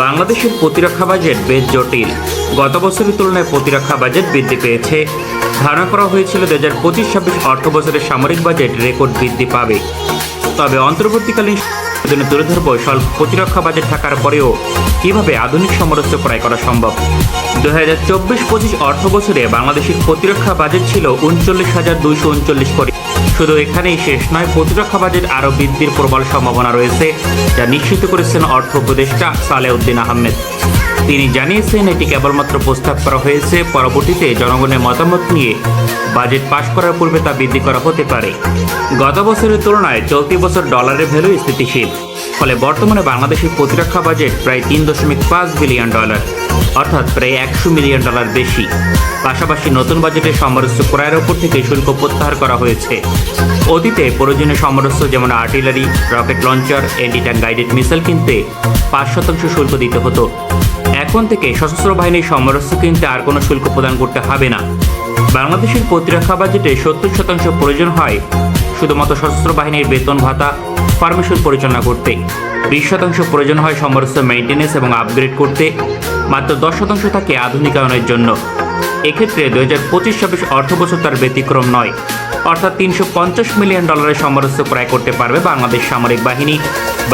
বাংলাদেশের প্রতিরক্ষা বাজেট বেশ জটিল। গত বছরের তুলনায় প্রতিরক্ষা বাজেট বৃদ্ধি পেয়েছে। ধারণা করা হয়েছিল 2025-26 অর্থ বছরের সামরিক বাজেট রেকর্ড বৃদ্ধি পাবে। তবে অন্তর্বর্তীকালীন জন্য তুলে ধরব স্বল্প প্রতিরক্ষা বাজেট থাকার পরেও কিভাবে আধুনিক সমরাস্ত্র ক্রয় করা সম্ভব। 2024-25 অর্থ বছরে বাংলাদেশের প্রতিরক্ষা বাজেট ছিল 39,239 কোটি। শুধু এখানেই শেষ নয়, প্রতিরক্ষা বাজেট আরও বৃদ্ধির প্রবল সম্ভাবনা রয়েছে, যা নিশ্চিত করেছেন অর্থ উপদেষ্টা সালেউদ্দিন আহমেদ। তিনি জানিয়েছেন এটি কেবলমাত্র প্রস্তাব করা হয়েছে, পরবর্তীতে জনগণের মতামত নিয়ে বাজেট পাশ করার পূর্বে তা বৃদ্ধি করা হতে পারে। গত বছরের তুলনায় চলতি বছর ডলারের ভ্যালু স্থিতিশীল, ফলে বর্তমানে বাংলাদেশের প্রতিরক্ষা বাজেট প্রায় $3.5 বিলিয়ন, অর্থাৎ প্রায় $100 মিলিয়ন বেশি। পাশাপাশি নতুন বাজেটে সমরাস্ত্র ক্রয়ের ওপর থেকে শুল্ক প্রত্যাহার করা হয়েছে। অতীতে প্রয়োজনীয় সমরাস্ত্র যেমন artillery, rocket launcher, anti tank guided missile কিনতে 5% শুল্ক দিতে হতো। এখন থেকে সশস্ত্র বাহিনীর সমরাস্ত্র কিনতে আর কোনো শুল্ক প্রদান করতে হবে না। বাংলাদেশের প্রতিরক্ষা বাজেটে 70% প্রয়োজন হয় শুধুমাত্র সশস্ত্র বাহিনীর বেতন ভাতা ফরমেশন পরিচালনা করতে। 20% প্রয়োজন হয় সমরাস্ত্র মেইনটেনেন্স এবং আপগ্রেড করতে। মাত্র 10% থাকে আধুনিকায়নের জন্য। এক্ষেত্রে 2025-26 অর্থ বছর তার ব্যতিক্রম নয়, অর্থাৎ $350 মিলিয়ন সমরাস্ত্র ক্রয় করতে পারবে বাংলাদেশ সামরিক বাহিনী।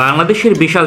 বাংলাদেশের বিশাল